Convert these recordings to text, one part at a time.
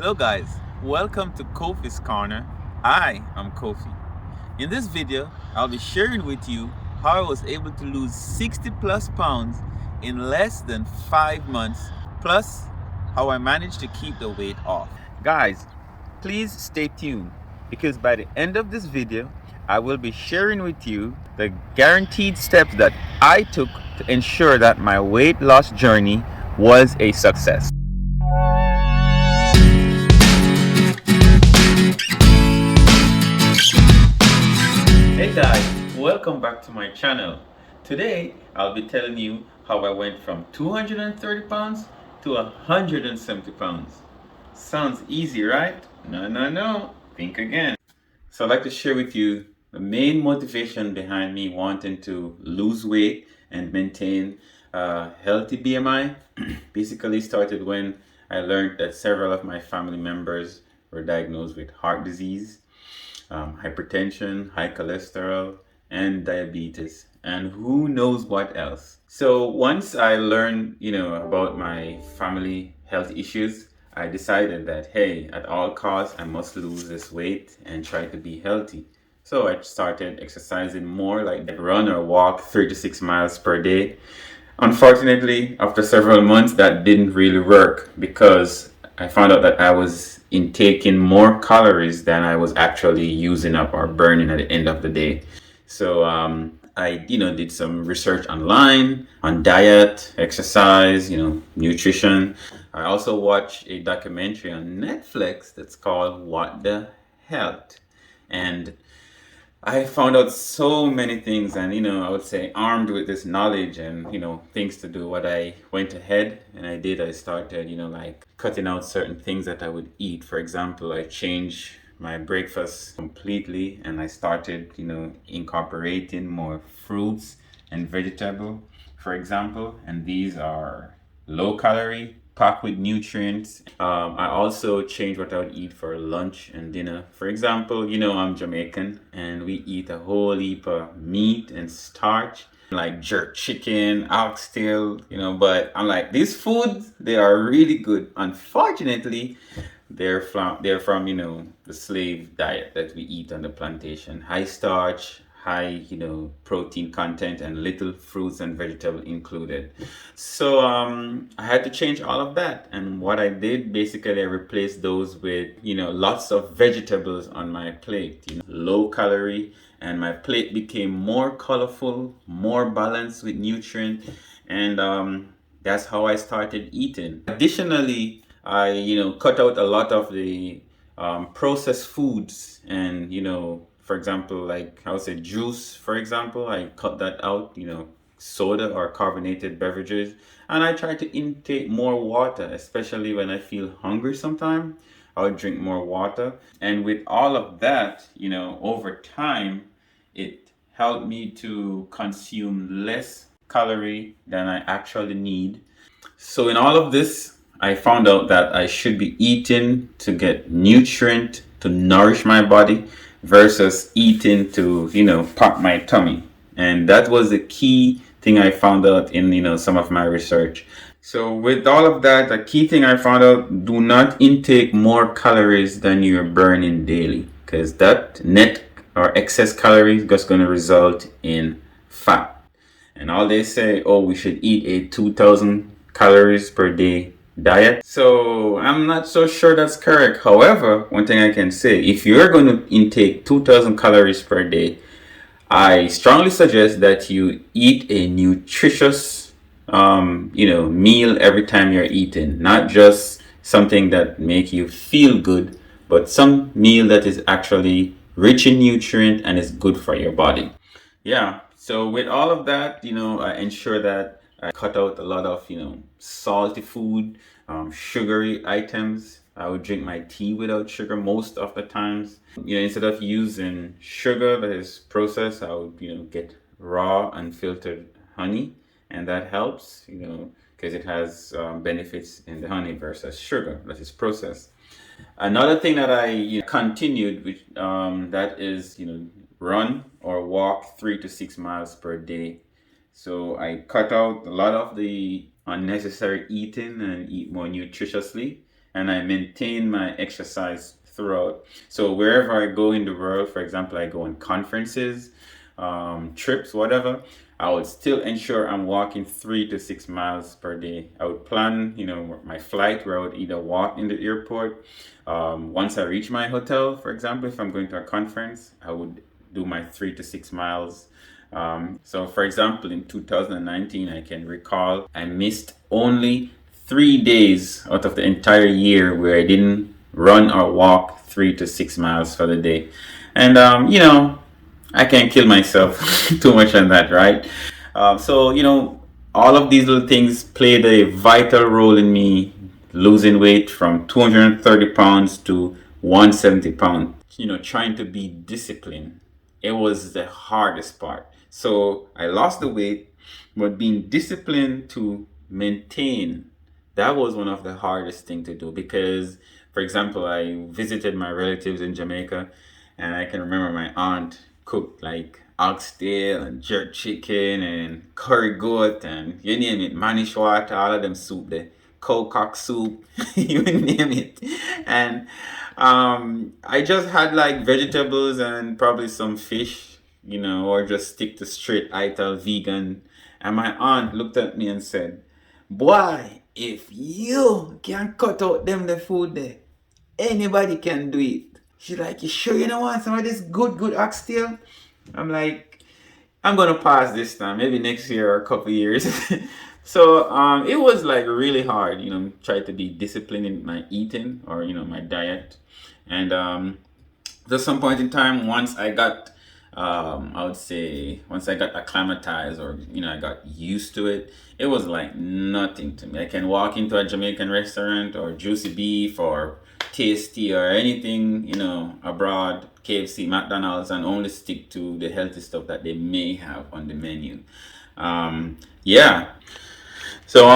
Hello guys, welcome to Kofi's Corner. I am Kofi. In this video, I'll be sharing with you how I was able to lose 60 plus pounds in less than 5 months, plus how I managed to keep the weight off. Guys, please stay tuned because by the end of this video, I will be sharing with you the guaranteed steps that I took to ensure that my weight loss journey was a success. Hey guys, welcome back to my channel. Today I'll be telling you how I went from 230 pounds to 170 pounds. Sounds easy, right? No. Think again. So I'd like to share with you the main motivation behind me wanting to lose weight and maintain a healthy BMI. Basically started when I learned that several of my family members were diagnosed with heart disease, hypertension, high cholesterol, and diabetes, and who knows what else. So once I learned, about my family health issues, I decided that, hey, at all costs, I must lose this weight and try to be healthy. So I started exercising more, like run or walk 36 miles per day. Unfortunately, after several months, that didn't really work because I found out that I was intaking more calories than I was actually using up or burning at the end of the day. So I, did some research online on diet, exercise, nutrition. I also watched a documentary on Netflix that's called What the Health. And I found out so many things, and I would say armed with this knowledge and things to do. What I went ahead and I started, like cutting out certain things that I would eat. For example, I changed my breakfast completely, and I started, incorporating more fruits and vegetable, for example, and these are low calorie, packed with nutrients. I also changed what I would eat for lunch and dinner. For example, I'm Jamaican and we eat a whole heap of meat and starch, like jerk chicken, oxtail, but I'm like, these foods, they are really good. Unfortunately, they're from the slave diet that we eat on the plantation. High starch, high protein content, and little fruits and vegetable included. So I had to change all of that, and what I did basically, I replaced those with lots of vegetables on my plate, low calorie, and my plate became more colorful, more balanced with nutrient, and that's how I started eating. Additionally, I cut out a lot of the processed foods, and for example, like I would say juice, for example, I cut that out, soda or carbonated beverages, and I try to intake more water, especially when I feel hungry sometime. I would drink more water, and with all of that, over time, it helped me to consume less calorie than I actually need. So in all of this, I found out that I should be eating to get nutrient to nourish my body versus eating to, pop my tummy. And that was the key thing I found out in, some of my research. So with all of that, the key thing I found out, do not intake more calories than you're burning daily, because that net or excess calories is just going to result in fat. And all they say, oh, we should eat a 2,000 calories per day diet. So I'm not so sure that's correct. However, one thing I can say, if you're going to intake 2,000 calories per day, I strongly suggest that you eat a nutritious, meal every time you're eating, not just something that make you feel good, but some meal that is actually rich in nutrient and is good for your body. Yeah. So with all of that, I ensure that I cut out a lot of, salty food, sugary items. I would drink my tea without sugar most of the times. Instead of using sugar that is processed, I would, get raw unfiltered honey, and that helps, because it has benefits in the honey versus sugar that is processed. Another thing that I continued, which that is run or walk 3 to 6 miles per day. So I cut out a lot of the unnecessary eating and eat more nutritiously. and I maintain my exercise throughout. So wherever I go in the world, for example, I go on conferences, trips, whatever, I would still ensure I'm walking 3 to 6 miles per day. I would plan, my flight where I would either walk in the airport. Once I reach my hotel, for example, if I'm going to a conference, I would do my 3 to 6 miles. So, for example, in 2019, I can recall I missed only 3 days out of the entire year where I didn't run or walk 3 to 6 miles for the day. And, I can't kill myself too much on that, right? So, all of these little things played a vital role in me losing weight from 230 pounds to 170 pounds. Trying to be disciplined, it was the hardest part. So I lost the weight, but being disciplined to maintain, that was one of the hardest thing to do because, for example, I visited my relatives in Jamaica, and I can remember my aunt cooked like oxtail and jerk chicken and curry goat and you name it, manish water, all of them soup there, cock soup, you name it. And I just had like vegetables and probably some fish, or just stick to straight ital vegan. And my aunt looked at me and said, "Boy, if you can cut out them the food there, anybody can do it." She's like, "You sure you don't want some of this good oxtail?" I'm like, "I'm gonna pass this time, maybe next year or a couple years." So it was like really hard, try to be disciplined in my eating or my diet. And at some point in time, once I got I would say once I got acclimatized, or I got used to it, it was like nothing to me. I can walk into a Jamaican restaurant or Juicy Beef or Tasty or anything, abroad, KFC, McDonald's, and only stick to the healthy stuff that they may have on the menu. Yeah. So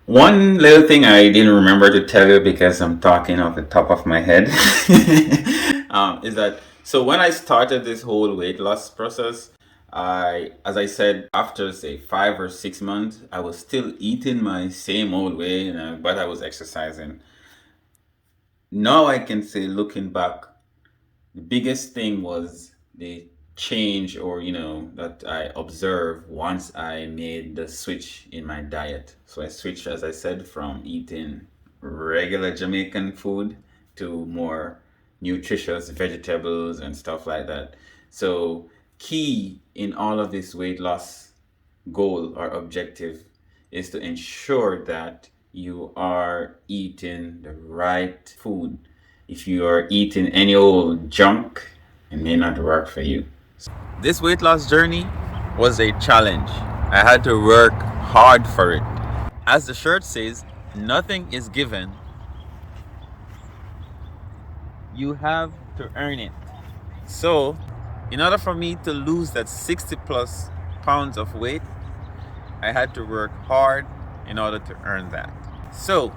one little thing I didn't remember to tell you because I'm talking off the top of my head is that so when I started this whole weight loss process, as I said, after say 5 or 6 months, I was still eating my same old way, but I was exercising. Now I can say, looking back, the biggest thing was the change, or that I observed once I made the switch in my diet. So I switched, as I said, from eating regular Jamaican food to more nutritious vegetables and stuff like that. So key in all of this weight loss goal or objective is to ensure that you are eating the right food. If you are eating any old junk, it may not work for you. This weight loss journey was a challenge. I had to work hard for it. As the shirt says, nothing is given. You have to earn it. So, in order for me to lose that 60 plus pounds of weight, I had to work hard in order to earn that. So,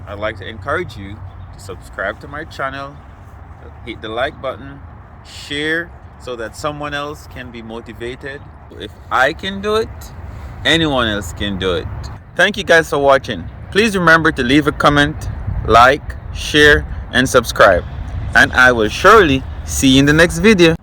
I'd like to encourage you to subscribe to my channel, hit the like button, share so that someone else can be motivated. If I can do it, anyone else can do it. Thank you guys for watching. Please remember to leave a comment, like, share, and subscribe. And I will surely see you in the next video.